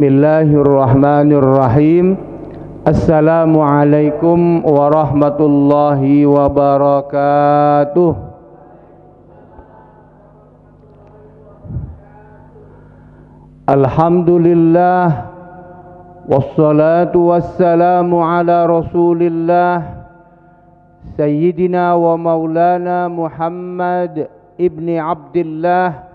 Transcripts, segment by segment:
Bismillahirrahmanirrahim. Assalamualaikum warahmatullahi wabarakatuh. Alhamdulillah, wassalatu wassalamu ala rasulillah Sayyidina wa maulana Muhammad ibni Abdillah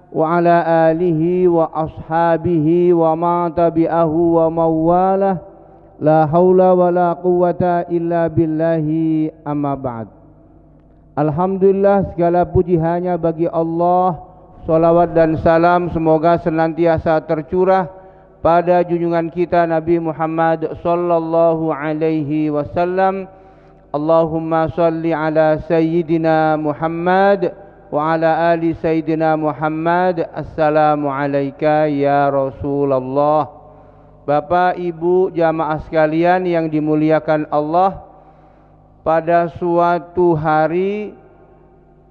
wa ala alihi wa ashabihi wa ma tabi'ahu wa mawalah, la haula wa la quwata illa billahi, amma ba'd. Alhamdulillah, segala puji hanya bagi Allah. Salawat dan salam semoga senantiasa tercurah pada junjungan kita Nabi Muhammad sallallahu alaihi wasallam. Allahumma salli ala Sayyidina Muhammad wa ala ali Sayyidina Muhammad. Assalamu alayka ya Rasulullah. Bapak Ibu jamaah sekalian yang dimuliakan Allah, pada suatu hari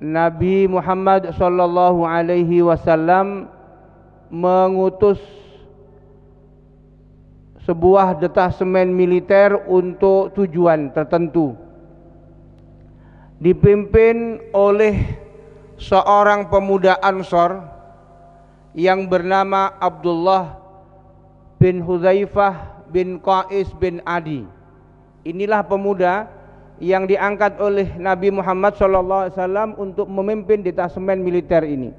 Nabi Muhammad sallallahu alaihi wasallam mengutus sebuah detasemen militer untuk tujuan tertentu, dipimpin oleh seorang pemuda Ansor yang bernama Abdullah bin Hudzaifah bin Qais bin Adi. Inilah pemuda yang diangkat oleh Nabi Muhammad SAW untuk memimpin detasemen militer ini.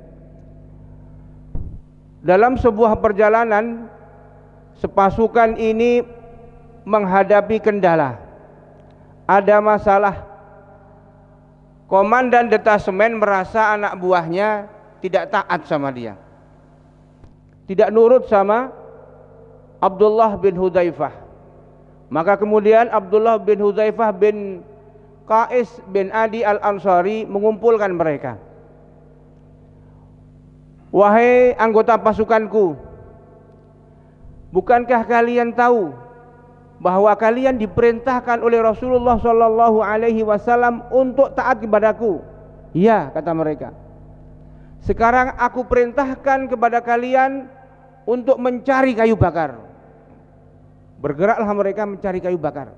Dalam sebuah perjalanan, sepasukan ini menghadapi kendala. Ada masalah. Komandan detasemen merasa anak buahnya tidak taat sama dia, tidak nurut sama Abdullah bin Hudzaifah. Maka kemudian Abdullah bin Hudzaifah bin Qais bin Adi al-Ansari mengumpulkan mereka. Wahai anggota pasukanku, bukankah kalian tahu bahwa kalian diperintahkan oleh Rasulullah sallallahu alaihi wasallam untuk taat kepadaku? Iya, kata mereka. Sekarang aku perintahkan kepada kalian untuk mencari kayu bakar. Bergeraklah mereka mencari kayu bakar.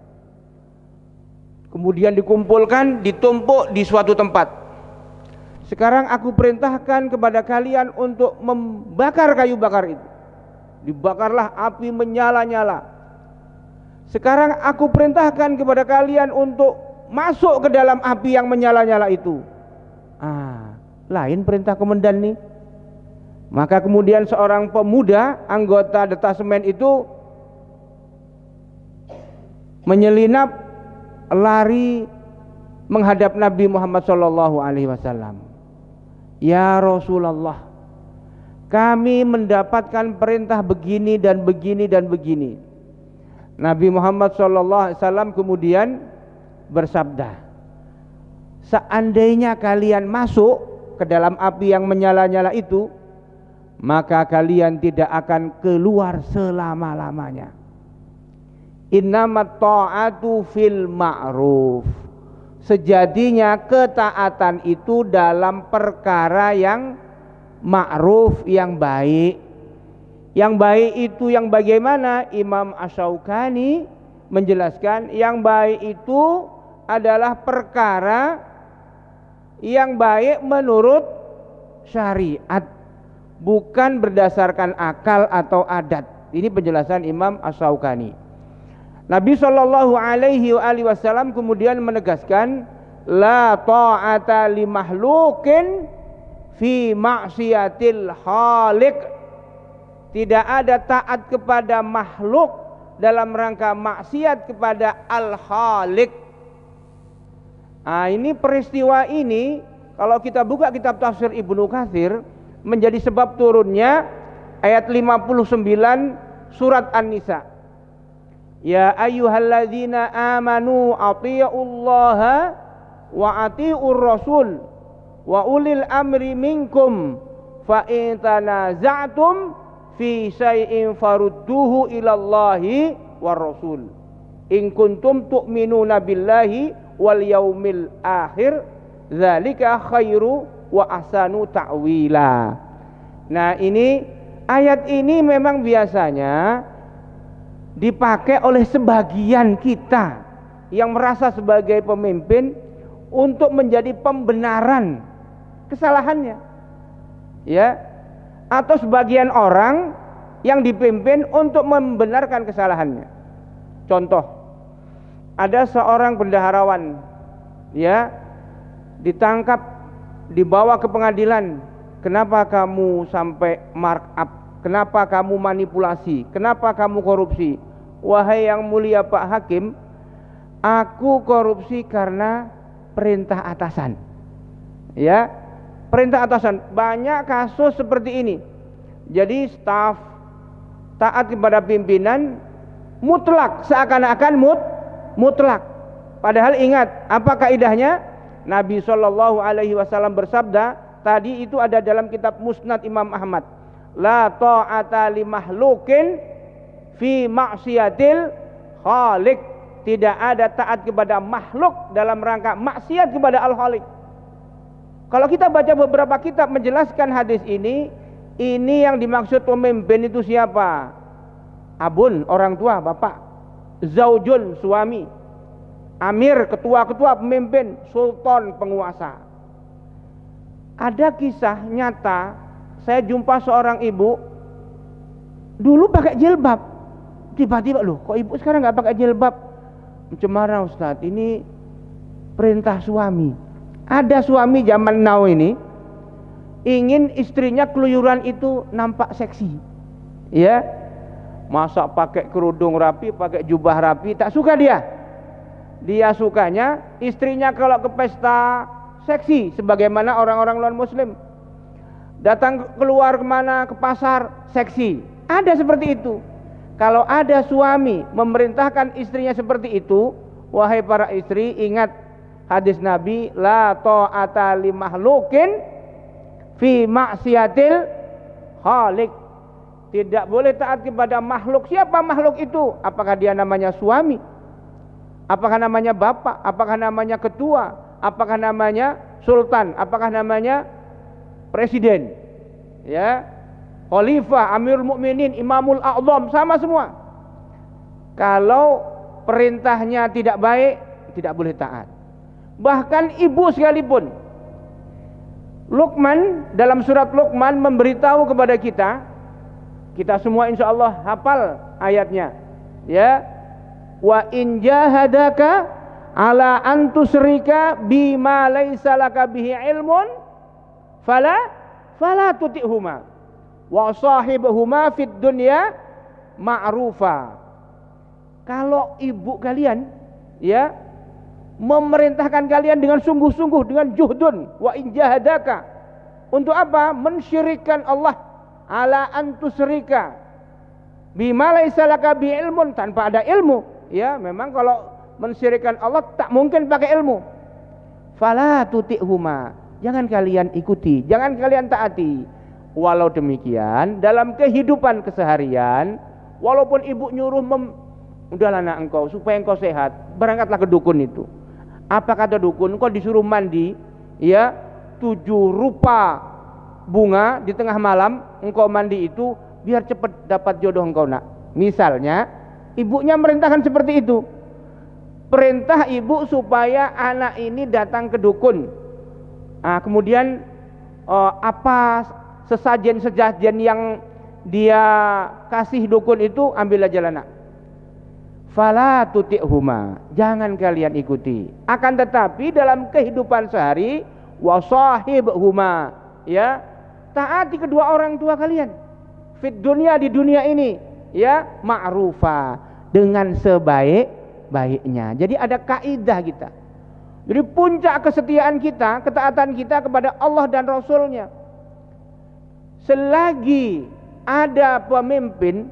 Kemudian dikumpulkan, ditumpuk di suatu tempat. Sekarang aku perintahkan kepada kalian untuk membakar kayu bakar itu. Dibakarlah, api menyala-nyala. Sekarang aku perintahkan kepada kalian untuk masuk ke dalam api yang menyala-nyala itu. Lain perintah komandan nih. Maka kemudian seorang pemuda anggota detasemen itu menyelinap, lari menghadap Nabi Muhammad SAW. Ya Rasulullah, kami mendapatkan perintah begini dan begini dan begini. Nabi Muhammad SAW kemudian bersabda, seandainya kalian masuk ke dalam api yang menyala-nyala itu, maka kalian tidak akan keluar selama-lamanya. Innamat ta'atu fil ma'ruf. Sejatinya ketaatan itu dalam perkara yang ma'ruf, yang baik. Yang baik itu yang bagaimana? Imam Asy-Syaukani menjelaskan, yang baik itu adalah perkara yang baik menurut syariat, bukan berdasarkan akal atau adat. Ini penjelasan Imam Asy-Syaukani. Nabi sallallahu alaihi wasallam kemudian menegaskan, la ta'ata li makhluqin fi ma'siyatil khaliq. Tidak ada taat kepada makhluk dalam rangka maksiat kepada Al-Khaliq. Ini peristiwa ini kalau kita buka kitab tafsir Ibnu Katsir, menjadi sebab turunnya ayat 59 surat An-Nisa. Ya ayyuhalladzina amanu athi'ullaha wa athi'ur rasul wa ulil amri minkum fa in tanaza'tum fi syai'in farudduhu ilallahi war rasul in kuntum tu'minuna billahi wal yaumil akhir dzalika khairu wa ahsanu ta'wila. Nah, ini Ayat ini memang biasanya dipakai oleh sebagian kita yang merasa sebagai pemimpin untuk menjadi pembenaran kesalahannya, ya, atau sebagian orang yang dipimpin untuk membenarkan kesalahannya. Contoh, ada seorang bendaharawan, ya, ditangkap, dibawa ke pengadilan. Kenapa kamu sampai markup? Kenapa kamu manipulasi? Kenapa kamu korupsi? Wahai yang mulia Pak Hakim, aku korupsi karena perintah atasan. Ya, perintah atasan. Banyak kasus seperti ini. Jadi staf taat kepada pimpinan mutlak, seakan-akan mutlak. Padahal ingat, apa kaidahnya? Nabi SAW bersabda, tadi itu ada dalam kitab Musnad Imam Ahmad, la ta'ata li mahlukin fi maksiatil khaliq. Tidak ada taat kepada makhluk dalam rangka maksiat kepada al-khaliq. Kalau kita baca beberapa kitab menjelaskan hadis ini yang dimaksud pemimpin itu siapa? Abun, orang tua, bapak. Zaujun, suami. Amir, ketua-ketua, pemimpin. Sultan, penguasa. Ada kisah nyata, saya jumpa seorang ibu dulu pakai jilbab, tiba-tiba loh kok ibu sekarang nggak pakai jilbab? Cemara Ustadz, ini perintah suami. Ada suami zaman now ini ingin istrinya keluyuran itu nampak seksi, ya, masa pakai kerudung rapi, pakai jubah rapi, tak suka dia. Dia sukanya istrinya kalau ke pesta seksi sebagaimana orang-orang non muslim. Datang keluar kemana, ke pasar, seksi. Ada seperti itu. Kalau ada suami memerintahkan istrinya seperti itu, wahai para istri, ingat hadis Nabi, la ta'ata li mahlukin fi maksiatil khaliq. Tidak boleh taat kepada makhluk. Siapa makhluk itu? Apakah dia namanya suami? Apakah namanya bapak? Apakah namanya ketua? Apakah namanya sultan? Apakah namanya presiden, ya, khalifah, amirul mukminin, imamul a'zam, sama semua. Kalau perintahnya tidak baik, tidak boleh taat. Bahkan ibu sekalipun. Luqman dalam surat Luqman memberitahu kepada kita semua insya Allah hafal ayatnya, ya, wa in jahadaka ala an tusyrika bima laisa laka bihi ilmun fala tuti'huma wa sahibhuma fid dunya ma'rufa. Kalau ibu kalian, ya, memerintahkan kalian dengan sungguh-sungguh, dengan juhdun, wa in jahadaka, untuk apa? Mensyirikkan Allah, ala an tusyrika bima laisa laka bihi ilmun, tanpa ada ilmu. Ya, memang kalau mensyirikkan Allah tak mungkin pakai ilmu. Fala tuti'huma, jangan kalian ikuti, jangan kalian taati. Walau demikian, dalam kehidupan keseharian, walaupun ibu nyuruh udahlah nak engkau, supaya engkau sehat, berangkatlah ke dukun itu. Apa kata dukun? Engkau disuruh mandi, ya, 7 rupa bunga di tengah malam, engkau mandi itu biar cepat dapat jodoh engkau nak. Misalnya, ibunya merintahkan seperti itu. Perintah ibu supaya anak ini datang ke dukun. Nah, kemudian apa sesajen-sesajen yang dia kasih dukun itu, ambil aja lah nak. Fala tuti'huma, jangan kalian ikuti. Akan tetapi dalam kehidupan sehari, wasahibhuma, ya, taati kedua orang tua kalian. Fit dunia, di dunia ini, ya, ma'rufa, dengan sebaik-baiknya. Jadi ada kaidah kita. Jadi puncak kesetiaan kita, ketaatan kita kepada Allah dan Rasulnya. Selagi ada pemimpin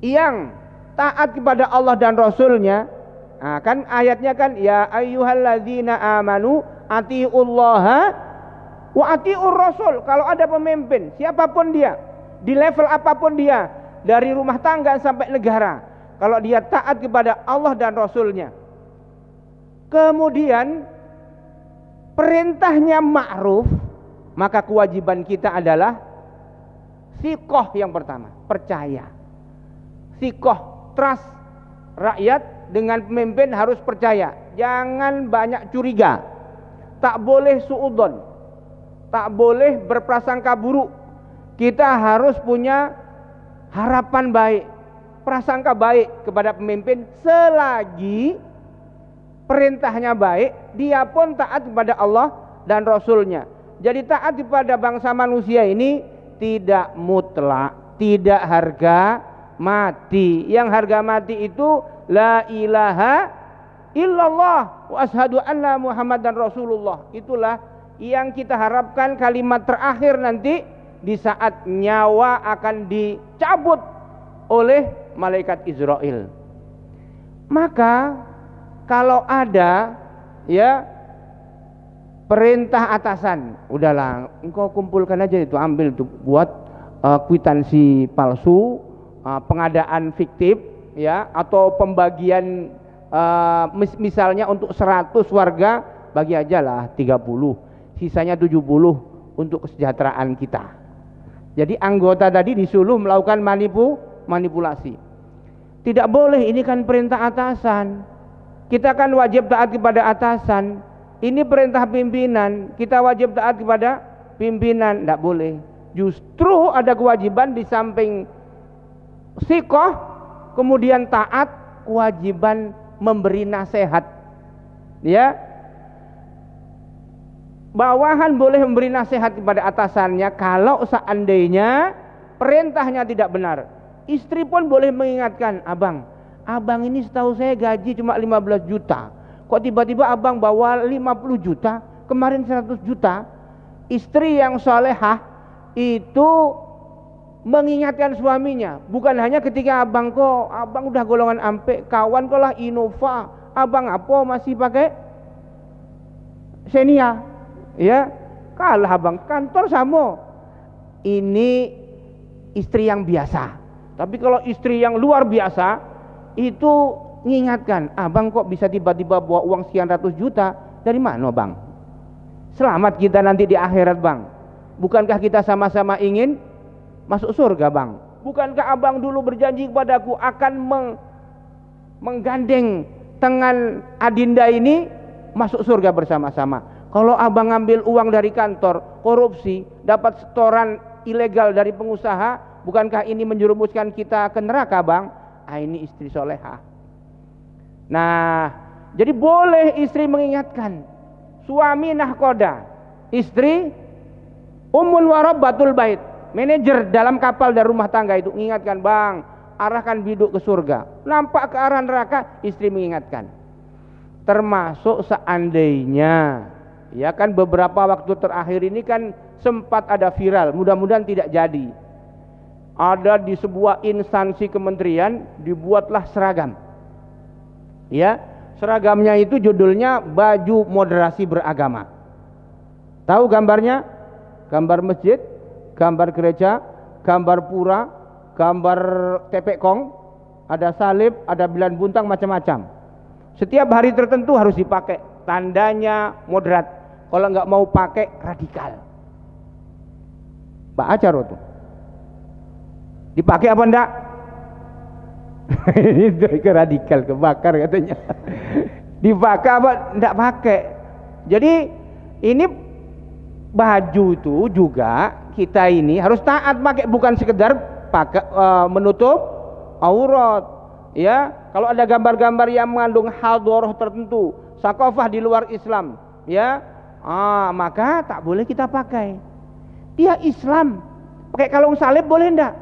yang taat kepada Allah dan Rasulnya, nah, kan ayatnya kan, ya ayyuhalladzina amanu atiullaha wa atiur rasul. Kalau ada pemimpin, siapapun dia, di level apapun dia, dari rumah tangga sampai negara, kalau dia taat kepada Allah dan Rasulnya, kemudian perintahnya ma'ruf, maka kewajiban kita adalah Sikoh yang pertama, percaya. Sikoh, trust. Rakyat dengan pemimpin harus percaya. Jangan banyak curiga. Tak boleh suudzon. Tak boleh berprasangka buruk. Kita harus punya harapan baik, prasangka baik kepada pemimpin selagi perintahnya baik, dia pun taat kepada Allah dan Rasulnya. Jadi taat kepada bangsa manusia ini tidak mutlak, tidak harga mati. Yang harga mati itu la ilaha illallah wa ashhadu anna Muhammadan Rasulullah. Itulah yang kita harapkan kalimat terakhir nanti di saat nyawa akan dicabut oleh malaikat Israel. Maka kalau ada ya perintah atasan, udahlah engkau kumpulkan aja itu, ambil itu, buat kwitansi palsu, pengadaan fiktif ya, atau pembagian misalnya untuk 100 warga bagi aja lah 30, sisanya 70 untuk kesejahteraan kita. Jadi anggota tadi disuruh melakukan manipulasi. Tidak boleh, ini kan perintah atasan. Kita kan wajib taat kepada atasan. Ini perintah pimpinan, kita wajib taat kepada pimpinan. Tidak boleh. Justru ada kewajiban di samping sikoh, kemudian taat, kewajiban memberi nasihat. Ya, bawahan boleh memberi nasihat kepada atasannya kalau seandainya perintahnya tidak benar. Istri pun boleh mengingatkan, abang ini setahu saya gaji cuma 15 juta, kok tiba-tiba abang bawa 50 juta, kemarin 100 juta. Istri yang solehah itu mengingatkan suaminya, bukan hanya ketika abang udah golongan ampe, kawan kok lah Innova, abang apa masih pakai Xenia, ya kalah abang, kantor sama. Ini istri yang biasa. Tapi kalau istri yang luar biasa itu mengingatkan, abang kok bisa tiba-tiba bawa uang sekian ratus juta, dari mana bang? Selamat kita nanti di akhirat bang. Bukankah kita sama-sama ingin masuk surga bang? Bukankah abang dulu berjanji kepadaku akan menggandeng tangan adinda ini masuk surga bersama-sama? Kalau abang ngambil uang dari kantor, korupsi, dapat setoran ilegal dari pengusaha, bukankah ini menjerumuskan kita ke neraka bang? Ini istri solehah. Nah, jadi boleh istri mengingatkan. Suami nahkoda, istri umul warab batul bait, manajer dalam kapal dan rumah tangga itu mengingatkan, bang arahkan biduk ke surga, nampak ke arah neraka, istri mengingatkan. Termasuk seandainya, ya kan beberapa waktu terakhir ini kan sempat ada viral, mudah-mudahan tidak jadi. Ada di sebuah instansi kementerian dibuatlah seragam. Ya, seragamnya itu judulnya baju moderasi beragama. Tahu gambarnya? Gambar masjid, gambar gereja, gambar pura, gambar tepekong, ada salib, ada bilan buntang, macam-macam. Setiap hari tertentu harus dipakai, tandanya moderat. Kalau nggak mau pakai, radikal. Pak Acar tuh dipakai apa enggak? Ini radikal, kebakar katanya. Dipakai apa enggak pakai. Jadi ini baju itu juga kita ini harus taat pakai, bukan sekedar pakai menutup aurat. Ya, kalau ada gambar-gambar yang mengandung hadoroh tertentu, sakofah di luar Islam, ya, maka tak boleh kita pakai. Dia Islam, pakai kalung salib boleh enggak?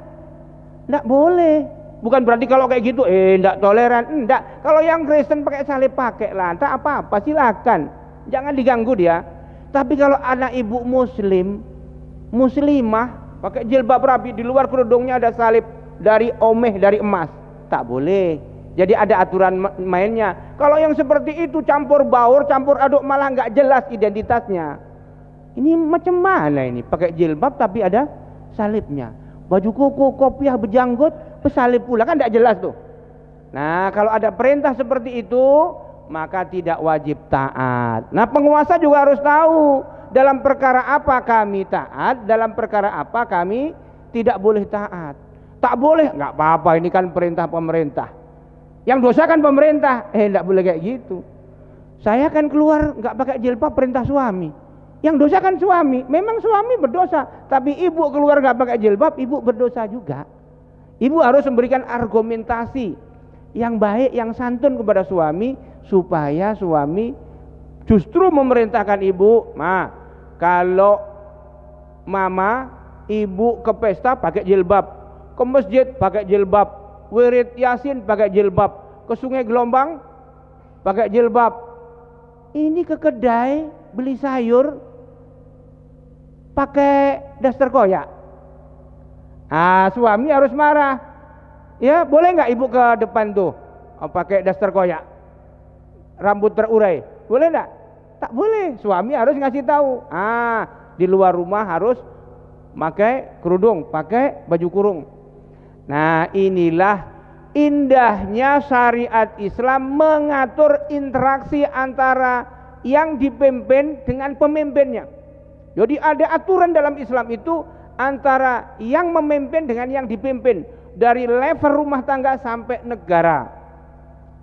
Enggak boleh. Bukan berarti kalau kayak gitu enggak toleran, enggak. Kalau yang Kristen pakai salib, pakai lah, tak apa-apa, silakan. Jangan diganggu dia. Tapi kalau anak ibu muslimah pakai jilbab rapi, di luar kerudungnya ada salib dari dari emas, tak boleh. Jadi ada aturan mainnya. Kalau yang seperti itu campur baur, campur aduk, malah enggak jelas identitasnya. Ini macam mana ini? Pakai jilbab tapi ada salibnya. Baju koko, kopiah, berjanggut, pesalib pula, kan tidak jelas tuh. Nah, kalau ada perintah seperti itu, maka tidak wajib taat. Nah, penguasa juga harus tahu dalam perkara apa kami taat, dalam perkara apa kami tidak boleh taat. Tak boleh, nggak apa-apa, ini kan perintah pemerintah. Yang dosa kan pemerintah. Nggak boleh kayak gitu. Saya kan keluar nggak pakai jilbab, perintah suami. Yang dosa kan suami. Memang suami berdosa, tapi ibu keluar nggak pakai jilbab, ibu berdosa juga. Ibu harus memberikan argumentasi yang baik, yang santun kepada suami, supaya suami justru memerintahkan ibu, kalau mama, ibu ke pesta pakai jilbab, ke masjid pakai jilbab, wirid yasin pakai jilbab, ke sungai Gelombang pakai jilbab. Ini ke kedai beli sayur pakai daster koyak. Suami harus marah. Ya, boleh nggak ibu ke depan tuh pakai daster koyak, rambut terurai? Boleh nggak? Tak boleh. Suami harus ngasih tahu. Di luar rumah harus pakai kerudung, pakai baju kurung. Nah, inilah indahnya syariat Islam mengatur interaksi antara yang dipimpin dengan pemimpinnya. Jadi ada aturan dalam Islam itu antara yang memimpin dengan yang dipimpin, dari level rumah tangga sampai negara.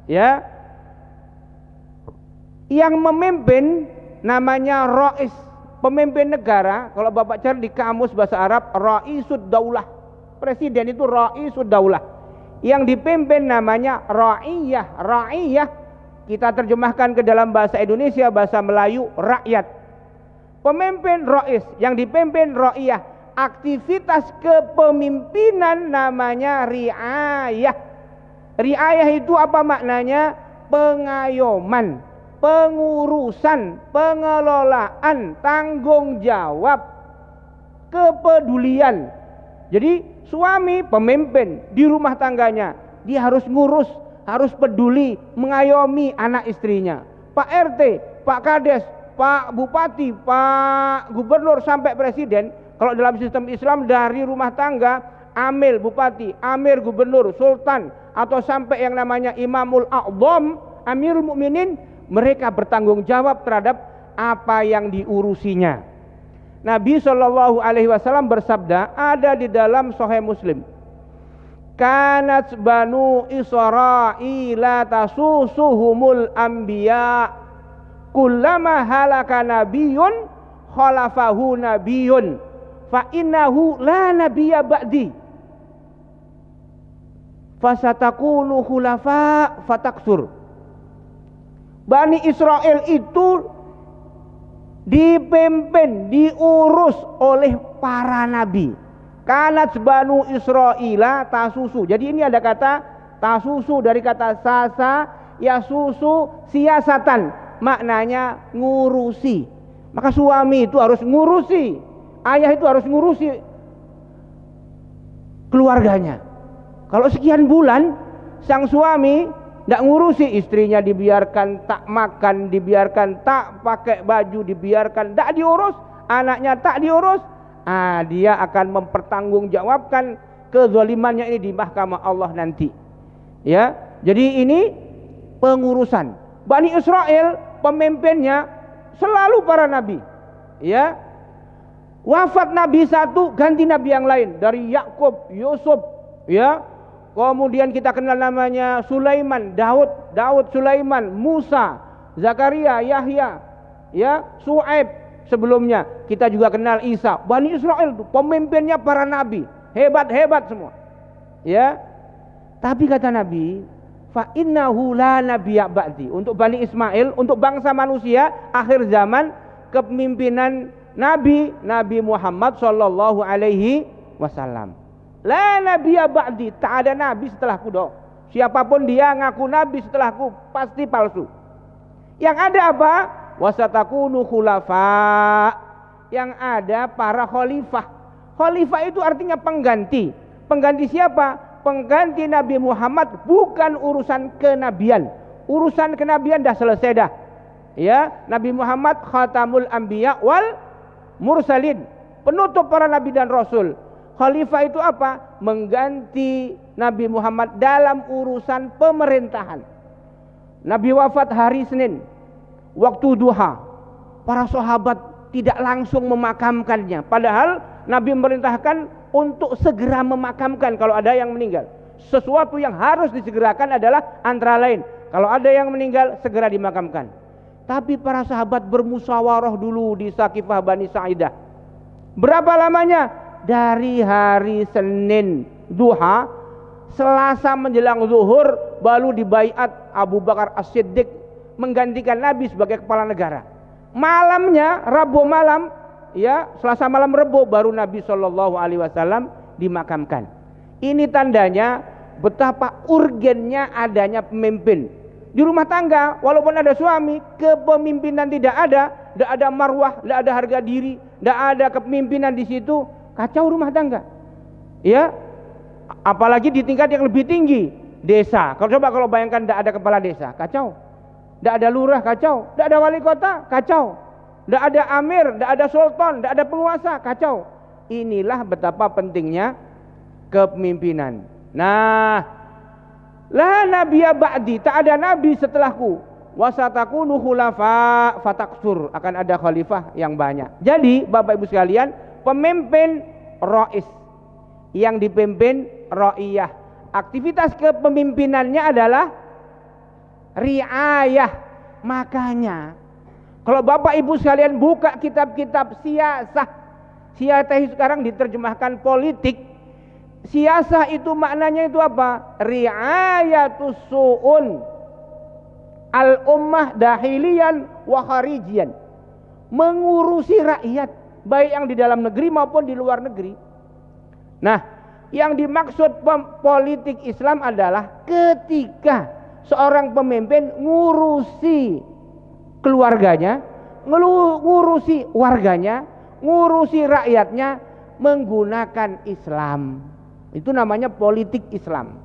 Ya. Yang memimpin namanya rais, pemimpin negara. Kalau Bapak cari di kamus bahasa Arab, raisud daulah. Presiden itu raisud daulah. Yang dipimpin namanya ra'iyah. Ra'iyah kita terjemahkan ke dalam bahasa Indonesia, bahasa Melayu, rakyat. Pemimpin rais, yang dipimpin ra'iyah. Aktivitas kepemimpinan namanya riayah. Riayah itu apa maknanya? Pengayoman, pengurusan, pengelolaan, tanggung jawab, kepedulian. Jadi suami pemimpin di rumah tangganya, dia harus ngurus, harus peduli, mengayomi anak istrinya. Pak RT, Pak Kades, Pak Bupati, Pak Gubernur sampai Presiden. Kalau dalam sistem Islam dari rumah tangga, amil bupati, amir gubernur, sultan, atau sampai yang namanya imamul a'zam, amirul mukminin, mereka bertanggung jawab terhadap apa yang diurusinya. Nabi SAW bersabda, ada di dalam Sahih Muslim, kanat banu Israila tasusuhumul anbiya, kullama halaka nabiyun khalafahu nabiyun, fa innahu la nabiyya ba'di, fasatakunu khulafa fataksur. Bani Israel itu dipimpin, diurus oleh para nabi. Kanat banu Israila tasusu. Jadi ini ada kata tasusu dari kata sasa yasusu siasatan, maknanya ngurusi. Maka suami itu harus ngurusi, ayah itu harus ngurusi keluarganya. Kalau sekian bulan sang suami tidak ngurusi istrinya, dibiarkan tak makan, dibiarkan tak pakai baju, dibiarkan tak diurus, anaknya tak diurus, dia akan mempertanggungjawabkan kezalimannya ini di mahkamah Allah nanti. Ya, jadi ini pengurusan. Bani Israel pemimpinnya selalu para nabi. Ya, wafat nabi satu ganti nabi yang lain, dari Yakub, Yusuf, ya. Kemudian kita kenal namanya Sulaiman, Daud, Sulaiman, Musa, Zakaria, Yahya, ya, Su'aib. Sebelumnya kita juga kenal Isa. Bani Israel itu pemimpinnya para nabi, hebat-hebat semua. Ya. Tapi kata Nabi, fa innahu la nabiyya ba'di. Untuk Bani Ismail, untuk bangsa manusia akhir zaman, kepemimpinan Nabi Muhammad sallallahu alaihi wasallam. La nabiyya ba'di, tak ada nabi setelahku doh. Siapapun dia ngaku nabi setelahku pasti palsu. Yang ada apa? Wasatakunu khulafa. Yang ada para khalifah. Khalifah itu artinya pengganti. Pengganti siapa? Pengganti Nabi Muhammad, bukan urusan kenabian. Urusan kenabian dah selesai dah. Ya, Nabi Muhammad khatamul anbiya wal mursalin, penutup para nabi dan rasul. Khalifah itu apa? Mengganti Nabi Muhammad dalam urusan pemerintahan. Nabi wafat hari Senin, waktu duha. Para sahabat tidak langsung memakamkannya, padahal Nabi memerintahkan untuk segera memakamkan kalau ada yang meninggal. Sesuatu yang harus disegerakan adalah antara lain, kalau ada yang meninggal segera dimakamkan. Tapi para sahabat bermusyawarah dulu di Saqifah Bani Sa'idah. Berapa lamanya? Dari hari Senin duha, Selasa menjelang zuhur, baru dibaiat Abu Bakar As-Siddiq menggantikan Nabi sebagai kepala negara. Malamnya, Rabu malam, ya, Selasa malam Rabu baru Nabi SAW dimakamkan. Ini tandanya betapa urgennya adanya pemimpin. Di rumah tangga, walaupun ada suami, kepemimpinan tidak ada marwah, tidak ada harga diri, tidak ada kepemimpinan di situ, kacau rumah tangga. Ya, apalagi di tingkat yang lebih tinggi, desa. Kalau bayangkan tidak ada kepala desa, kacau. Tidak ada lurah, kacau. Tidak ada wali kota, kacau. Tidak ada amir, tidak ada sultan, tidak ada penguasa, kacau. Inilah betapa pentingnya kepemimpinan. Nah, la nabiyya ba'di, tak ada nabi setelahku. Wasatakunu khulafa fataksur, akan ada khalifah yang banyak. Jadi Bapak Ibu sekalian, pemimpin rais, yang dipimpin ra'iyah. Aktivitas kepemimpinannya adalah riayah. Makanya kalau Bapak Ibu sekalian buka kitab-kitab siasah sekarang diterjemahkan politik. Siasah itu maknanya itu apa? Riayatus su'un al-ummah dahilian wa kharijian. Mengurusi rakyat, baik yang di dalam negeri maupun di luar negeri. Nah, yang dimaksud politik Islam adalah ketika seorang pemimpin ngurusi keluarganya, ngurusi warganya, ngurusi rakyatnya menggunakan Islam. Itu namanya politik Islam.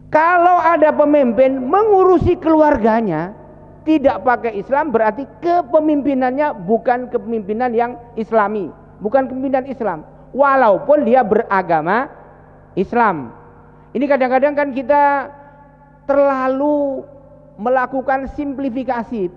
Kalau ada pemimpin mengurusi keluarganya tidak pakai Islam, berarti kepemimpinannya bukan kepemimpinan yang Islami, bukan kepemimpinan Islam, walaupun dia beragama Islam. Ini kadang-kadang kan kita terlalu melakukan simplifikasi,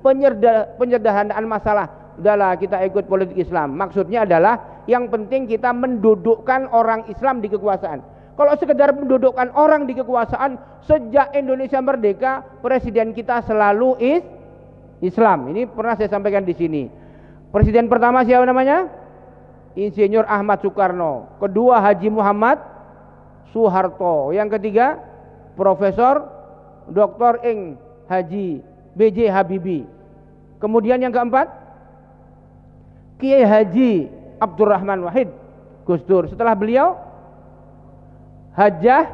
penyederhanaan masalah. Udahlah, kita ikut politik Islam. Maksudnya adalah yang penting kita mendudukkan orang Islam di kekuasaan. Kalau sekedar mendudukkan orang di kekuasaan, sejak Indonesia merdeka presiden kita selalu Islam. Ini pernah saya sampaikan di sini. Presiden pertama siapa namanya? Insinyur Ahmad Soekarno. Kedua Haji Muhammad Soeharto. Yang ketiga Profesor Dr. Ing Haji B.J. Habibie. Kemudian yang keempat Kiai Haji Abdurrahman Wahid Gus Dur. Setelah beliau Hajjah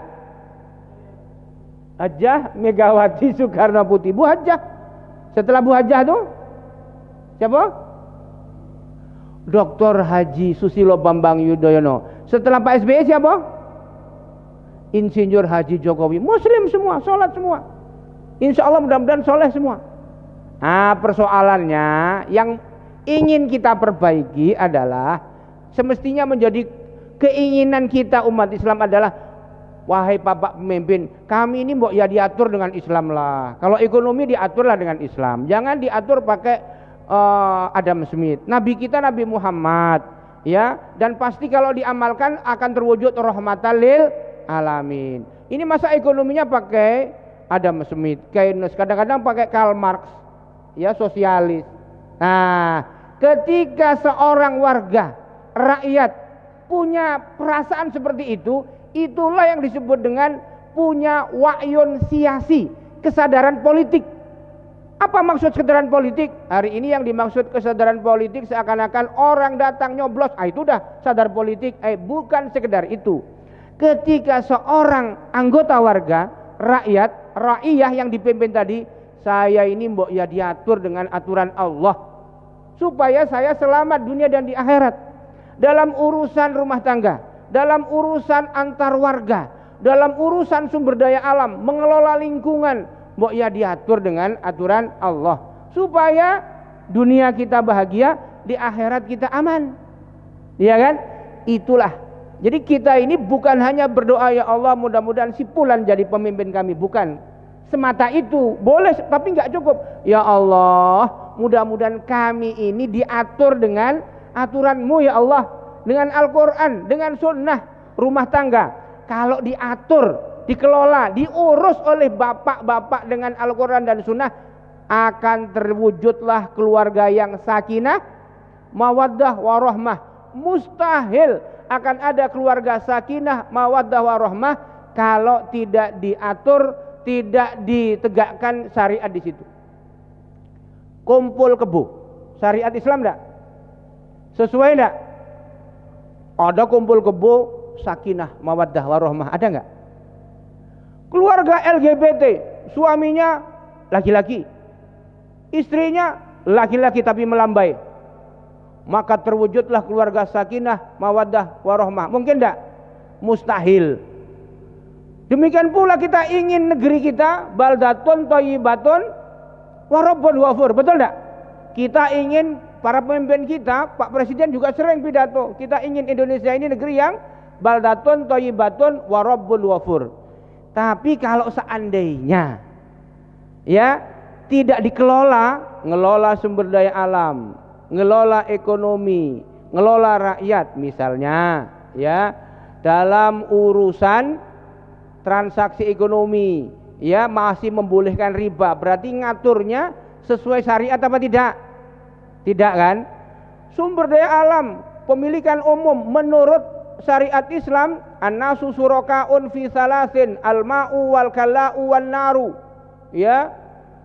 Megawati Soekarno Putri. Bu Hajjah. Setelah Bu Hajjah itu siapa? Dr. Haji Susilo Bambang Yudhoyono. Setelah Pak SBY siapa? Insinyur Haji Jokowi. Muslim semua, sholat semua. Insya Allah mudah-mudahan soleh semua. Nah, persoalannya yang ingin kita perbaiki adalah semestinya menjadi keinginan kita umat Islam adalah, wahai Bapak pemimpin, kami ini mbok ya diatur dengan Islam lah. Kalau ekonomi diaturlah dengan Islam. Jangan diatur pakai Adam Smith. Nabi kita Nabi Muhammad, ya, dan pasti kalau diamalkan akan terwujud rahmatan lil alamin. Ini masa ekonominya pakai Adam Smith, Keynes, kadang-kadang pakai Karl Marx, ya, sosialis. Nah, ketika seorang warga rakyat punya perasaan seperti itu, itulah yang disebut dengan punya wa'yun siyasi, kesadaran politik. Apa maksud kesadaran politik? Hari ini yang dimaksud kesadaran politik seakan-akan orang datang nyoblos, itu dah sadar politik. Bukan sekedar itu. Ketika seorang anggota warga, rakyat, ra'iyah yang dipimpin tadi, saya ini mbok ya diatur dengan aturan Allah supaya saya selamat dunia dan di akhirat. Dalam urusan rumah tangga, dalam urusan antar warga, dalam urusan sumber daya alam, mengelola lingkungan, mbok ya diatur dengan aturan Allah supaya dunia kita bahagia, di akhirat kita aman. Iya kan? Itulah. Jadi kita ini bukan hanya berdoa, ya Allah mudah-mudahan si fulan jadi pemimpin kami, bukan semata itu. Boleh tapi nggak cukup. Ya Allah, mudah-mudahan kami ini diatur dengan aturan-Mu ya Allah. dengan Al-Quran, dengan sunnah rumah tangga. Kalau diatur, dikelola, diurus oleh bapak-bapak dengan Al-Quran dan sunnah, akan terwujudlah keluarga yang sakinah, mawaddah warahmah. Mustahil akan ada keluarga sakinah, mawaddah warahmah kalau tidak diatur, tidak ditegakkan syariat di situ. Kumpul kebo, syariat Islam enggak? Sesuai enggak? Ada kumpul kebo sakinah, mawaddah warahmah, ada enggak? Keluarga LGBT, suaminya laki-laki, istrinya laki-laki tapi melambai, maka terwujudlah keluarga sakinah, mawaddah warahmah. Mungkin enggak? Mustahil. Demikian pula kita ingin negeri kita baldatun thayyibatun wa rabbun ghafur. Betul enggak? Kita ingin, para pemimpin kita, Pak Presiden juga sering pidato, kita ingin Indonesia ini negeri yang baldatun thayyibatun wa rabbun ghafur. Tapi kalau seandainya ya tidak dikelola, ngelola sumber daya alam, ngelola ekonomi, ngelola rakyat misalnya, ya, dalam urusan transaksi ekonomi, ya, masih membolehkan riba, berarti ngaturnya sesuai syariat apa tidak? Tidak kan? Sumber daya alam, pemilikan umum menurut syariat Islam, an-nasu surakaun fi salasin, al-ma'u wal kala'u wan naru. Ya,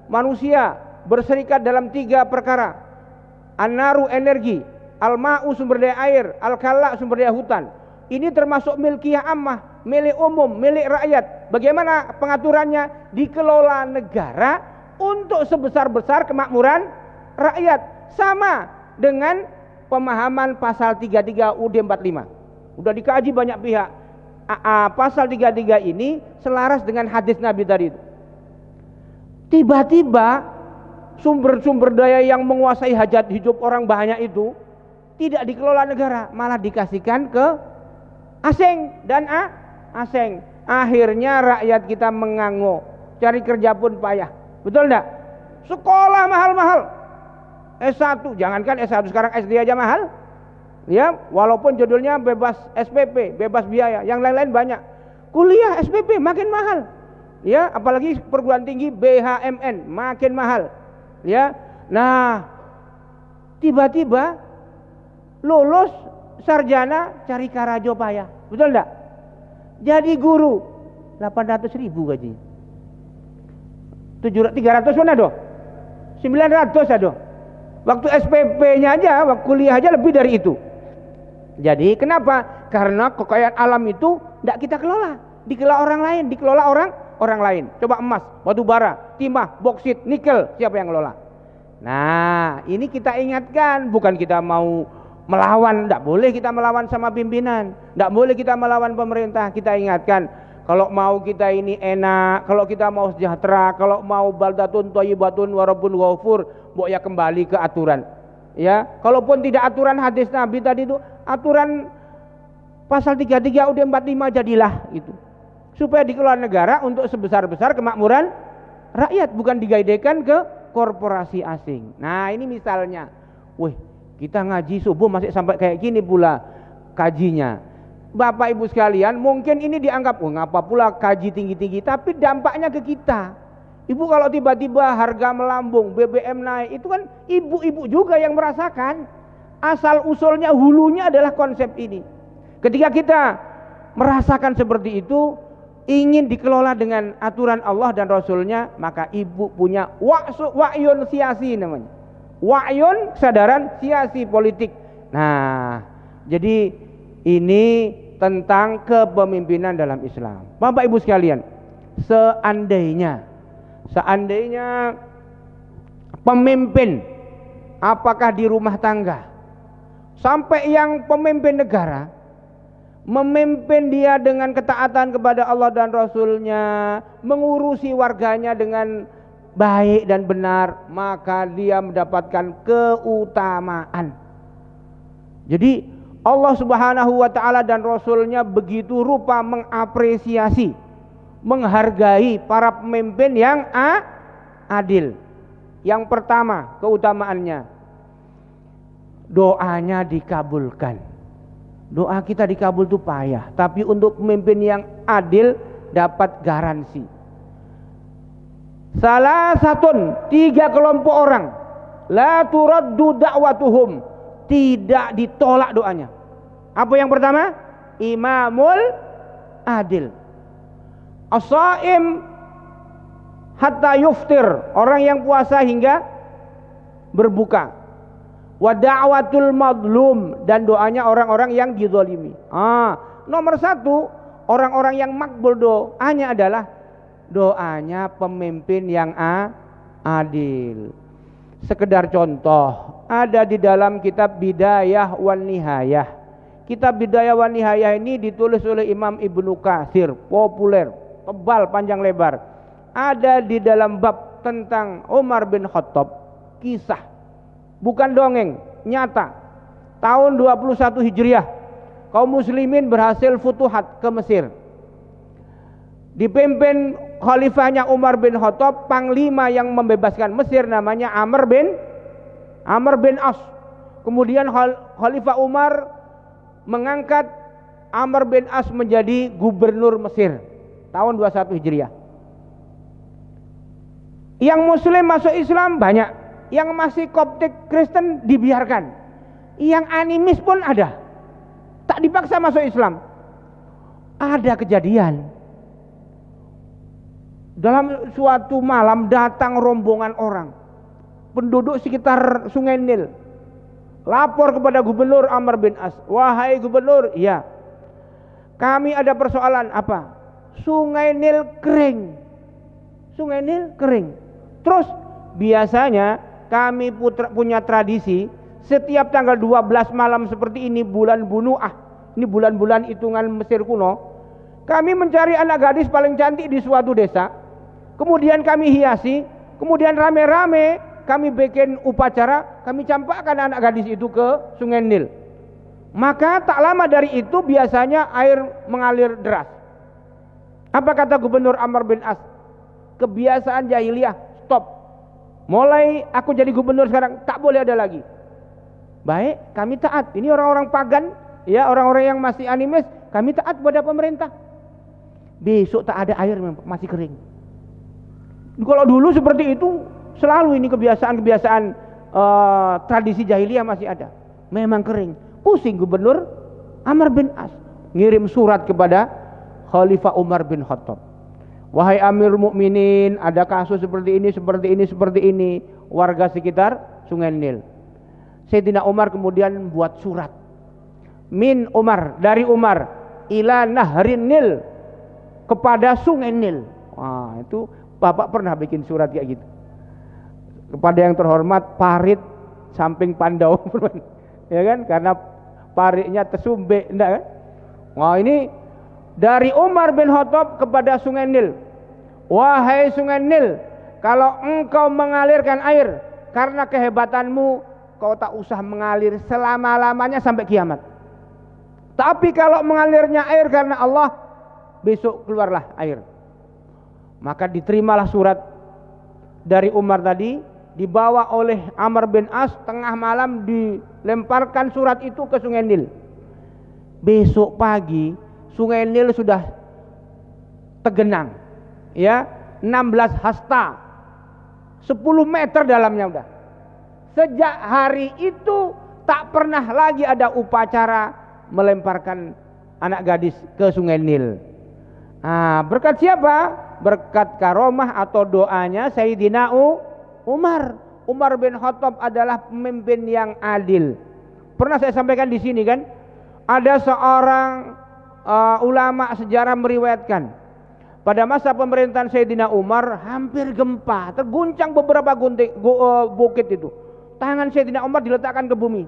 manusia berserikat dalam 3 perkara. An-naru energi, al-ma'u sumber daya air, al-kala' sumber daya hutan. Ini termasuk milkiyah ammah, milik umum, milik rakyat. Bagaimana pengaturannya? Dikelola negara untuk sebesar-besar kemakmuran rakyat. Sama dengan pemahaman pasal 33 UUD 45. Sudah dikaji banyak pihak. Pasal 33 ini selaras dengan hadis Nabi tadi itu. Tiba-tiba sumber-sumber daya yang menguasai hajat hidup orang banyak itu tidak dikelola negara, malah dikasihkan ke asing dan asing. Akhirnya rakyat kita menganggo, cari kerja pun payah. Betul enggak? Sekolah mahal-mahal. S1, jangankan S1, sekarang SD aja mahal. Ya, walaupun judulnya bebas SPP, bebas biaya, yang lain-lain banyak. Kuliah SPP makin mahal. Ya, apalagi perguruan tinggi BHMN makin mahal. Ya. Nah, tiba-tiba lulus sarjana cari karajo payah. Betul enggak? Jadi guru 800.000 gajinya. 300 mana doh? 900 aduh. Waktu SPP-nya aja, waktu kuliah aja lebih dari itu. Jadi kenapa? Karena kekayaan alam itu tidak kita kelola, dikelola orang lain, dikelola orang lain. Coba emas, batu bara, timah, boksit, nikel, siapa yang kelola? Nah, ini kita ingatkan, bukan kita mau melawan, tidak boleh kita melawan sama pimpinan, tidak boleh kita melawan pemerintah. Kita ingatkan, kalau mau kita ini enak, kalau kita mau sejahtera, kalau mau baldatun thayyibatun wa rabbun ghafur, mbok ya kembali ke aturan. Ya, kalaupun tidak aturan hadis Nabi tadi itu, aturan pasal 33 UUD 45 jadilah gitu. Supaya dikelola negara untuk sebesar-besar kemakmuran rakyat, bukan digaidekan ke korporasi asing. Nah, ini misalnya, kita ngaji subuh masih sampai kayak gini pula kajinya. Bapak Ibu sekalian, mungkin ini dianggap, ngapa pula kaji tinggi-tinggi, tapi dampaknya ke kita. Ibu kalau tiba-tiba harga melambung, BBM naik, itu kan ibu-ibu juga yang merasakan. Asal usulnya, hulunya adalah konsep ini. Ketika kita merasakan seperti itu, ingin dikelola dengan aturan Allah dan Rasulnya, maka ibu punya wa'yun siasi namanya. Wa'yun, kesadaran siasi politik. Nah, jadi ini tentang kepemimpinan dalam Islam. Bapak Ibu sekalian, seandainya pemimpin, apakah di rumah tangga sampai yang pemimpin negara, memimpin dia dengan ketaatan kepada Allah dan Rasulnya, mengurusi warganya dengan baik dan benar, maka dia mendapatkan keutamaan. Jadi Allah Subhanahu wa ta'ala dan Rasulnya begitu rupa mengapresiasi, menghargai para pemimpin yang adil. Yang pertama keutamaannya, doanya dikabulkan. Doa kita dikabul itu payah, tapi untuk pemimpin yang adil dapat garansi. Salah satu 3 kelompok orang, la turaddu da'watuhum, tidak ditolak doanya. Apa yang pertama? Imamul adil. As-shaim hatta yuftir, orang yang puasa hingga berbuka. Wa da'watul madlum, dan doanya orang-orang yang dizalimi. Nomor 1, orang-orang yang makbul doanya adalah doanya pemimpin yang adil. Sekedar contoh, ada di dalam kitab Bidayah wan Nihayah. Kitab Bidayah wan Nihayah ini ditulis oleh Imam Ibnu Katsir, populer, tebal, panjang lebar. Ada di dalam bab tentang Umar bin Khattab, kisah, bukan dongeng, nyata. Tahun 21 Hijriah, kaum muslimin berhasil futuhat ke Mesir. Dipimpin khalifahnya Umar bin Khattab, panglima yang membebaskan Mesir namanya Amr bin As. Kemudian Khalifah Umar mengangkat Amr bin As menjadi gubernur Mesir tahun 21 Hijriah. Yang muslim masuk Islam banyak, yang masih Koptik Kristen dibiarkan, yang animis pun ada, tak dipaksa masuk Islam. Ada kejadian, dalam suatu malam datang rombongan orang, penduduk sekitar Sungai Nil, lapor kepada Gubernur Amr bin As, wahai Gubernur, ya, kami ada persoalan. Apa? Sungai Nil kering. Sungai Nil kering. Terus biasanya kami punya tradisi, setiap tanggal 12 malam seperti ini, bulan Bunu'ah, ini bulan-bulan hitungan Mesir kuno, kami mencari anak gadis paling cantik di suatu desa, kemudian kami hiasi, kemudian rame-rame kami bikin upacara, kami campakkan anak gadis itu ke Sungai Nil. Maka tak lama dari itu biasanya air mengalir deras. Apa kata Gubernur Amr bin As? Kebiasaan jahiliyah, stop. Mulai aku jadi gubernur sekarang tak boleh ada lagi. Baik, kami taat. Ini orang-orang pagan, ya, orang-orang yang masih animis, kami taat pada pemerintah. Besok tak ada air, masih kering. Kalau dulu seperti itu selalu, ini kebiasaan-kebiasaan tradisi jahiliyah masih ada. Memang kering. Pusing Gubernur Amr bin As, ngirim surat kepada Khalifah Umar bin Khattab. Wahai Amir Mukminin, ada kasus seperti ini, seperti ini, seperti ini, warga sekitar Sungai Nil. Sayyidina Umar kemudian buat surat. Min Umar, dari Umar, ila Nahrin Nil, kepada Sungai Nil. Itu Bapak pernah bikin surat kayak gitu. Kepada yang terhormat Parit samping Pandau, ya kan? Karena paritnya tersumbe, enggak kan? Ini dari Umar bin Khattab kepada Sungai Nil. Wahai Sungai Nil, kalau engkau mengalirkan air karena kehebatanmu, kau tak usah mengalir selama-lamanya sampai kiamat. Tapi kalau mengalirnya air karena Allah, besok keluarlah air. Maka diterimalah surat dari Umar tadi, dibawa oleh Amr bin As, tengah malam dilemparkan surat itu ke Sungai Nil. Besok pagi Sungai Nil sudah tergenang, ya, 16 hasta, 10 meter dalamnya udah. Sejak hari itu tak pernah lagi ada upacara melemparkan anak gadis ke Sungai Nil. Berkat siapa? Berkat karomah atau doanya Sayyidina Umar. Umar bin Khattab adalah pemimpin yang adil. Pernah saya sampaikan di sini kan, ada seorang ulama sejarah meriwayatkan, pada masa pemerintahan Sayyidina Umar hampir gempa, terguncang beberapa bukit itu. Tangan Sayyidina Umar diletakkan ke bumi.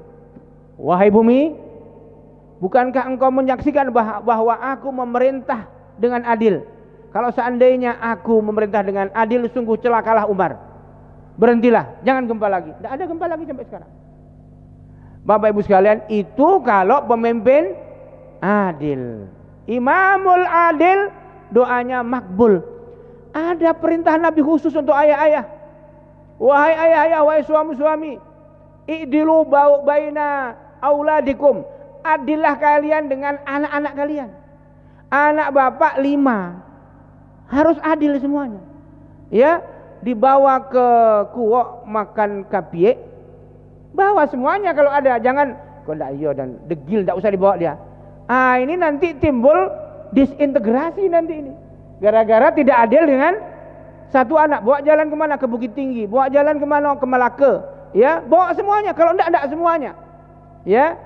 Wahai bumi, bukankah engkau menyaksikan bahwa aku memerintah dengan adil? Kalau seandainya aku memerintah dengan adil, sungguh celakalah Umar. Berhentilah, jangan gempa lagi. Tidak ada gempa lagi sampai sekarang. Bapak Ibu sekalian, itu kalau pemimpin adil. Imamul adil, doanya makbul. Ada perintah Nabi khusus untuk ayah-ayah. Wahai ayah-ayah, wahai suami-suami, i'dilu baina auladikum, adillah kalian dengan anak-anak kalian. Anak bapak 5, harus adil semuanya. Ya, dibawa ke kuok makan kapie, bawa semuanya kalau ada, jangan kok ndak iya dan degil ndak usah dibawa dia. Ini nanti timbul disintegrasi nanti ini. Gara-gara tidak adil dengan satu anak, bawa jalan kemana? Ke Bukit Tinggi, bawa jalan kemana? Ke Malaka. Ya, bawa semuanya. Kalau ndak semuanya. Ya,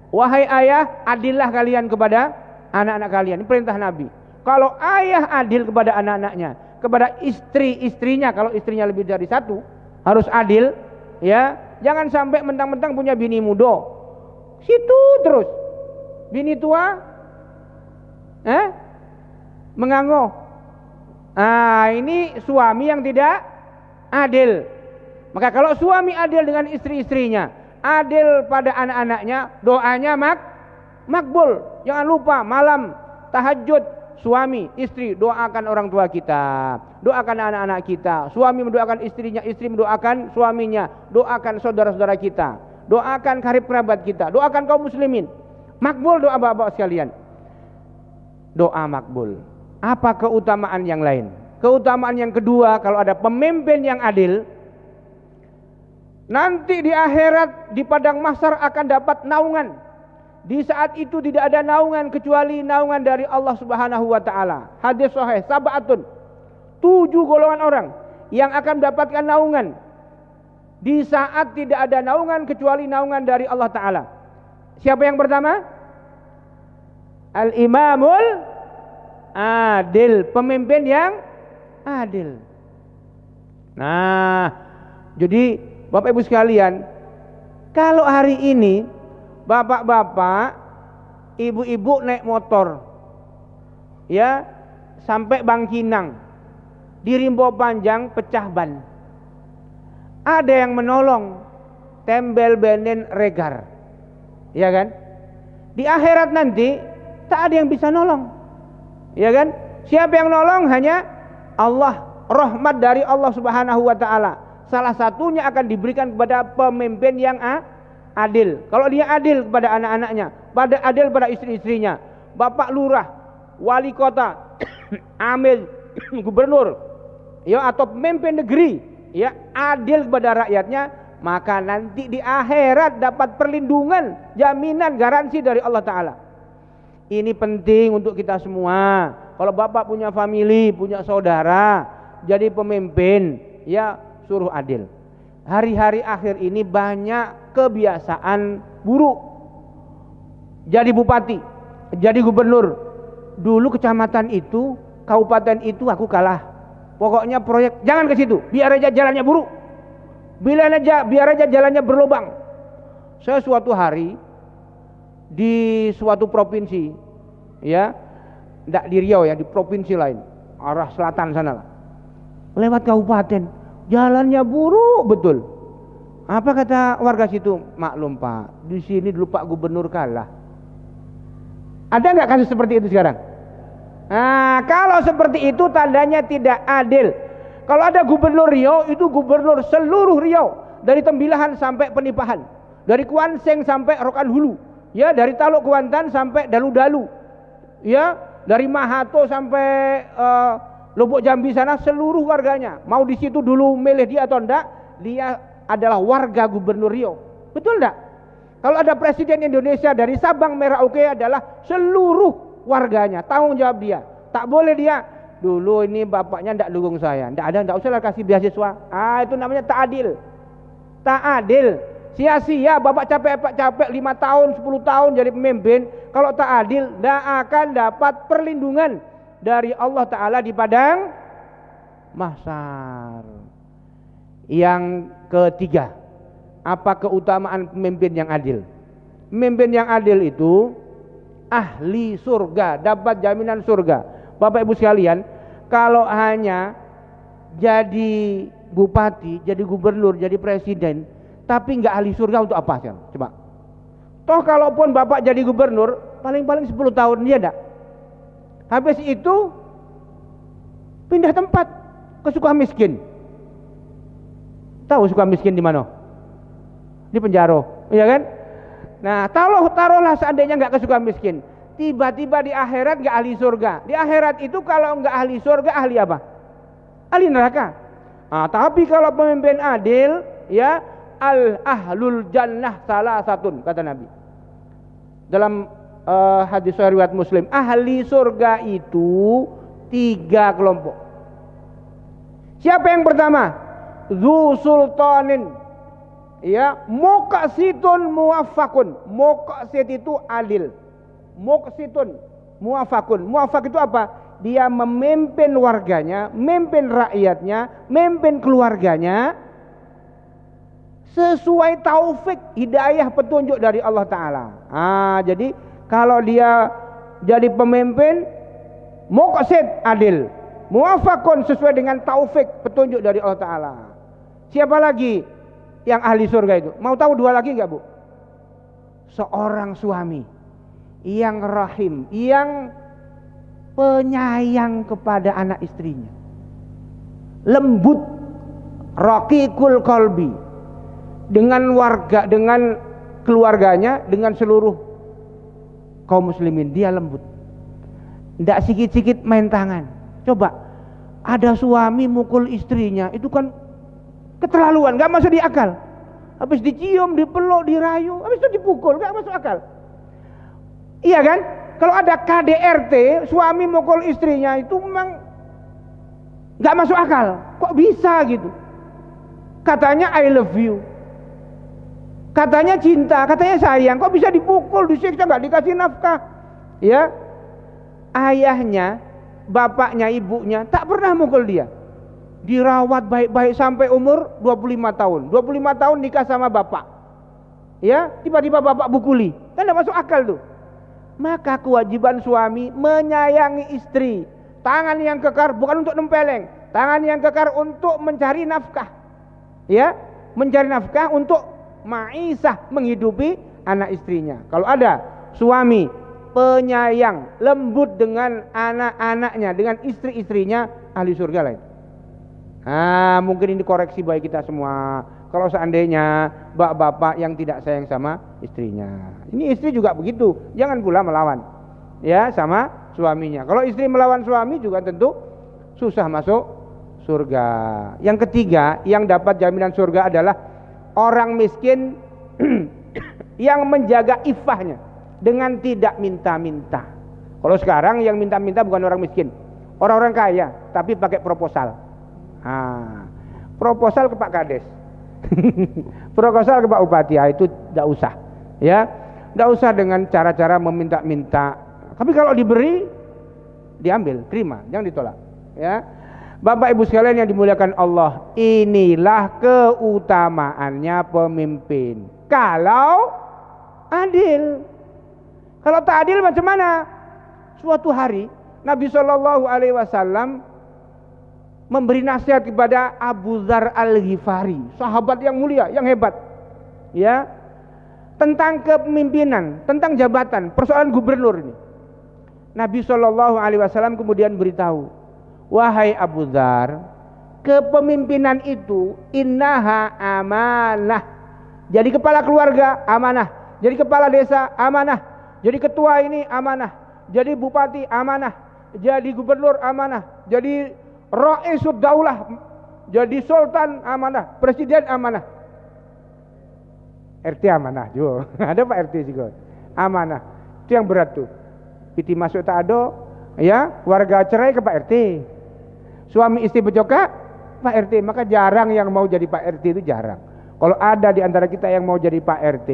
wahai ayah, adillah kalian kepada anak-anak kalian. Ini perintah Nabi. Kalau ayah adil kepada anak-anaknya, kepada istri-istrinya, kalau istrinya lebih dari satu, harus adil. Ya, jangan sampai mentang-mentang punya bini muda, situ terus. Bini tua, mengangguh. Ini suami yang tidak adil. Maka kalau suami adil dengan istri-istrinya, adil pada anak-anaknya, doanya makbul. Jangan lupa malam tahajud, suami, istri doakan orang tua kita, doakan anak-anak kita, suami mendoakan istrinya, istri mendoakan suaminya, doakan saudara-saudara kita, doakan karib kerabat kita, doakan kaum muslimin. Makbul doa bapak sekalian. Doa makbul. Apa keutamaan yang lain? Keutamaan yang kedua, kalau ada pemimpin yang adil, nanti di akhirat di padang mahsyar akan dapat naungan. Di saat itu tidak ada naungan kecuali naungan dari Allah Subhanahu wa taala. Hadis sahih, sab'atun, 7 golongan orang yang akan mendapatkan naungan. Di saat tidak ada naungan kecuali naungan dari Allah taala. Siapa yang pertama? Al-imamul adil, pemimpin yang adil. Nah, jadi Bapak Ibu sekalian, kalau hari ini bapak-bapak, ibu-ibu naik motor, ya, sampai Bangkinang, di Rimbo Panjang pecah ban, ada yang menolong, tembel benen regar, ya kan? Di akhirat nanti tak ada yang bisa nolong, ya kan? Siapa yang nolong? Hanya Allah, rahmat dari Allah Subhanahu wa taala. Salah satunya akan diberikan kepada pemimpin yang adil. Kalau dia adil kepada anak-anaknya, adil pada istri-istrinya, bapak lurah, wali kota, amil, gubernur, ya, atau pemimpin negeri, ya, adil kepada rakyatnya, maka nanti di akhirat dapat perlindungan, jaminan, garansi dari Allah taala. Ini penting untuk kita semua. Kalau bapak punya family, punya saudara, jadi pemimpin, ya, suruh adil. Hari-hari akhir ini banyak kebiasaan buruk. Jadi bupati, jadi gubernur. Dulu kecamatan itu, kabupaten itu aku kalah. Pokoknya proyek jangan ke situ, biar aja jalannya buruk. Biar aja jalannya berlubang. Saya suatu hari di suatu provinsi, ya, tidak di Riau, ya, di provinsi lain, arah selatan sana lah. Lewat kabupaten, jalannya buruk betul. Apa kata warga situ? Maklum Pak, di sini dulu Pak Gubernur kalah. Ada nggak kasus seperti itu sekarang? Nah, kalau seperti itu tandanya tidak adil. Kalau ada gubernur Riau, itu gubernur seluruh Riau, dari Tembilahan sampai Penipahan, dari Kuanseng sampai Rokan Hulu, ya, dari Taluk Kuantan sampai Dalu-Dalu, ya, dari Mahato sampai Lubuk Jambi sana, seluruh warganya mau di situ dulu milih dia atau enggak, dia adalah warga gubernur Riau. Betul enggak? Kalau ada presiden Indonesia dari Sabang Merauke adalah seluruh warganya, tanggung jawab dia. Tak boleh dia dulu ini bapaknya enggak dukung saya, enggak usah lah kasih beasiswa. Itu namanya tak adil. Tak adil. Sia-sia bapak capek 5 tahun 10 tahun jadi pemimpin. Kalau tak adil, tidak akan dapat perlindungan dari Allah Ta'ala di padang mahsyar. Yang ketiga, apa keutamaan pemimpin yang adil? Pemimpin yang adil itu ahli surga, dapat jaminan surga. Bapak Ibu sekalian, kalau hanya jadi bupati, jadi gubernur, jadi presiden, tapi nggak ahli surga, untuk apa sih? Coba. Toh kalaupun bapak jadi gubernur, paling-paling 10 tahun dia enggak. Habis itu pindah tempat ke Sukamiskin. Tahu Sukamiskin di mana? Di Penjaro, iya kan? Nah, taruhlah seandainya nggak kesukaan miskin, tiba-tiba di akhirat nggak ahli surga. Di akhirat itu kalau nggak ahli surga, ahli apa? Ahli neraka. Nah, tapi kalau pemimpin adil, ya, ahlul jannah salah satun, kata Nabi dalam hadis riwayat Muslim, ahli surga itu 3 kelompok. Siapa yang pertama? Dzu sultanin, ya, muqsitun muwaffaqun. Muqsit itu adil, muqsitun muwaffaqun. Muwaffaq itu apa? Dia memimpin warganya, memimpin rakyatnya, memimpin keluarganya sesuai taufik, hidayah, petunjuk dari Allah Ta'ala. Jadi kalau dia jadi pemimpin, muqsit adil, muwaffaqun sesuai dengan taufik, petunjuk dari Allah Ta'ala. Siapa lagi yang ahli surga itu? Mau tahu 2 lagi enggak, Bu? Seorang suami yang rahim, yang penyayang kepada anak istrinya, lembut, raqiqul qalbi, dengan warga, dengan keluarganya, dengan seluruh kaum muslimin, dia lembut, tidak sikit-sikit main tangan. Coba ada suami mukul istrinya, itu kan keterlaluan, nggak masuk di akal. Habis dicium, dipeluk, dirayu, habis itu dipukul, nggak masuk akal. Iya kan? Kalau ada KDRT, suami mukul istrinya, itu memang nggak masuk akal. Kok bisa gitu? Katanya I love you, katanya cinta, katanya sayang, kok bisa dipukul, disiksa, nggak dikasih nafkah? Ya, ayahnya, bapaknya, ibunya tak pernah mukul dia, dirawat baik-baik sampai umur 25 tahun. 25 tahun nikah sama bapak, ya, tiba-tiba bapak pukuli, kan tidak masuk akal tuh. Maka kewajiban suami menyayangi istri. Tangan yang kekar bukan untuk nempeleng, tangan yang kekar untuk mencari nafkah, ya, mencari nafkah untuk maisah, menghidupi anak istrinya. Kalau ada suami penyayang, lembut dengan anak-anaknya, dengan istri-istrinya, ahli surga lain. Mungkin ini koreksi bagi kita semua. Kalau seandainya bapak-bapak yang tidak sayang sama istrinya, ini istri juga begitu, jangan pula melawan, ya, sama suaminya. Kalau istri melawan suami juga tentu susah masuk surga. Yang ketiga yang dapat jaminan surga adalah orang miskin yang menjaga iffahnya dengan tidak minta-minta. Kalau sekarang yang minta-minta bukan orang miskin, orang-orang kaya, tapi pakai proposal. Proposal ke Pak Kades, proposal ke Pak Bupati, itu tidak usah, ya, tidak usah dengan cara-cara meminta-minta. Tapi kalau diberi, diambil, terima, jangan ditolak, ya. Bapak Ibu sekalian yang dimuliakan Allah, inilah keutamaannya pemimpin kalau adil. Kalau tak adil macam mana? Suatu hari Nabi SAW memberi nasihat kepada Abu Dzar Al-Ghifari, sahabat yang mulia, yang hebat, ya, tentang kepemimpinan, tentang jabatan, persoalan gubernur ini. Nabi SAW kemudian beritahu, wahai Abu Dzar, kepemimpinan itu innaha amanah. Jadi kepala keluarga amanah, jadi kepala desa amanah, jadi ketua ini amanah, jadi bupati amanah, jadi gubernur amanah, jadi Raisud Daulah, jadi sultan amanah, presiden amanah, RT amanah juga. Ada Pak RT juga amanah. Itu yang berat tuh. Piti masuk tak ada, ya, warga cerai ke Pak RT, suami istri bejoka Pak RT. Maka jarang yang mau jadi Pak RT, itu jarang. Kalau ada di antara kita yang mau jadi Pak RT,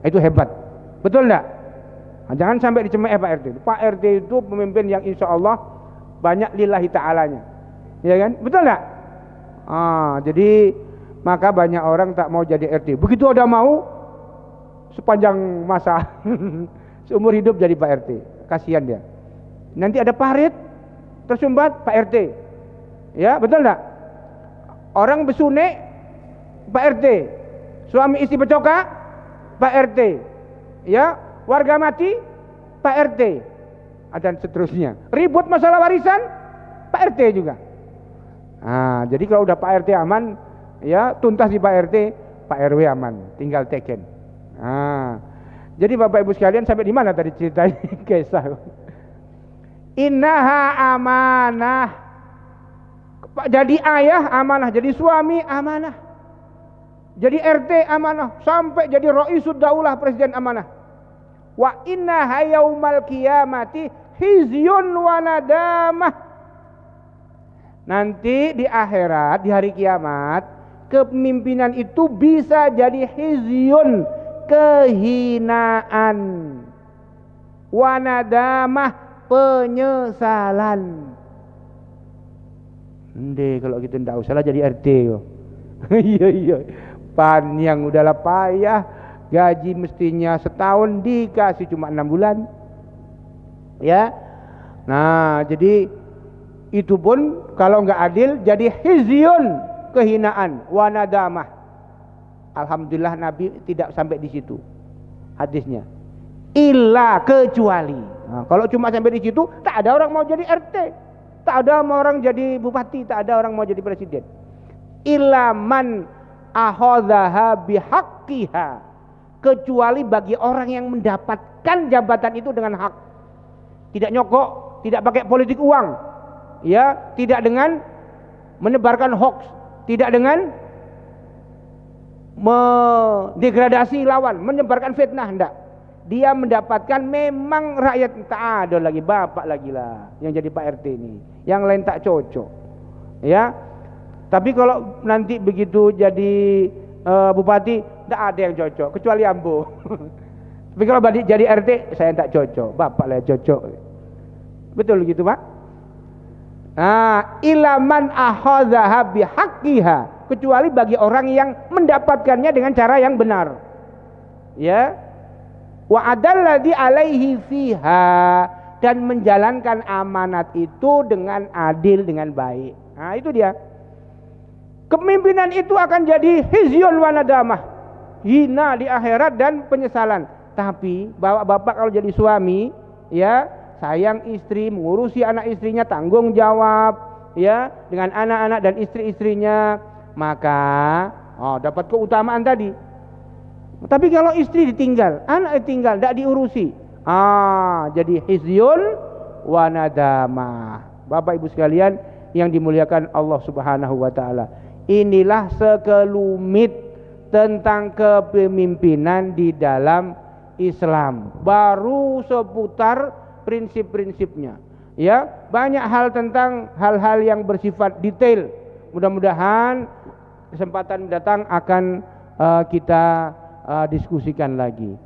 itu hebat, betul enggak? Jangan sampai dicemooh Pak RT. Pak RT itu pemimpin yang insya Allah banyak lillahi ta'alanya, ya kan? Betul enggak? Jadi maka banyak orang tak mau jadi RT. Begitu ada mau, sepanjang masa seumur hidup jadi Pak RT. Kasihan dia. Nanti ada parit tersumbat Pak RT. Ya, betul enggak? Orang besune Pak RT, suami istri becoka Pak RT, ya, warga mati Pak RT, dan seterusnya. Ribut masalah warisan Pak RT juga. Jadi kalau udah Pak RT aman, ya, tuntas di Pak RT, Pak RW aman, tinggal teken. Jadi Bapak Ibu sekalian, sampai di mana tadi cerita ini kisah? Innaha amanah. Jadi ayah amanah, jadi suami amanah, jadi RT amanah, sampai jadi Raisud Daulah, presiden amanah. Wa innaha yaumal qiyamati hizyun wa nadamah. Nanti di akhirat, di hari kiamat, kepemimpinan itu bisa jadi hizyun, kehinaan, wa nadamah, penyesalan. Ndek, kalau gitu ndak usahlah jadi RT yo. Iya. Pan yang udahlah payah, gaji mestinya setahun dikasih cuma 6 bulan. Ya. Nah, jadi itu pun kalau enggak adil jadi hizyun, kehinaan, wa nadamah. Alhamdulillah Nabi tidak sampai di situ hadisnya. Illa, kecuali. Nah, kalau cuma sampai di situ, tak ada orang mau jadi RT. Tak ada orang jadi bupati, tak ada orang mau jadi presiden. Illa man akhadhaha bihaqqiha, kecuali bagi orang yang mendapatkan jabatan itu dengan hak. Tidak nyokok, tidak pakai politik uang. Ya, tidak dengan menebarkan hoax, tidak dengan mendegradasi lawan, menyebarkan fitnah, enggak. Dia mendapatkan memang rakyat, tak ada lagi bapak lagi lah yang jadi Pak RT ini, yang lain tak cocok. Ya, tapi kalau nanti begitu jadi bupati, tak ada yang cocok kecuali Ambo. Tapi kalau jadi RT, saya tak cocok, bapak lah yang cocok. Betul gitu Pak? Nah, ilaman akhadhaha bihaqqiha, kecuali bagi orang yang mendapatkannya dengan cara yang benar. Ya. Wa adalladzi alaihi fiha, dan menjalankan amanat itu dengan adil, dengan baik. Nah, itu dia. Kepemimpinan itu akan jadi hizyun wa nadamah, hina di akhirat dan penyesalan. Tapi bapak kalau jadi suami, ya, sayang istri, mengurusi anak istrinya, tanggung jawab, ya, dengan anak-anak dan istri-istrinya, maka dapat keutamaan tadi. Tapi kalau istri ditinggal, anak ditinggal, tidak diurusi, jadi hizyun wa nadamah. Bapak Ibu sekalian yang dimuliakan Allah Subhanahu wa taala, inilah sekelumit tentang kepemimpinan di dalam Islam. Baru seputar prinsip-prinsipnya. Ya, banyak hal tentang hal-hal yang bersifat detail. Mudah-mudahan kesempatan mendatang akan kita diskusikan lagi.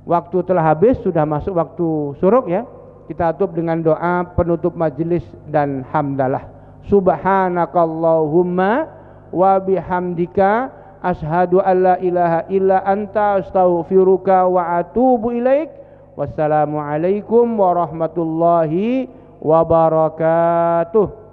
Waktu telah habis, sudah masuk waktu syuruk ya. Kita tutup dengan doa penutup majelis dan hamdalah. Subhanakallahumma wa bihamdika asyhadu an la ilaha illa anta astaghfiruka wa atubu ilaik. Wassalamualaikum warahmatullahi wabarakatuh.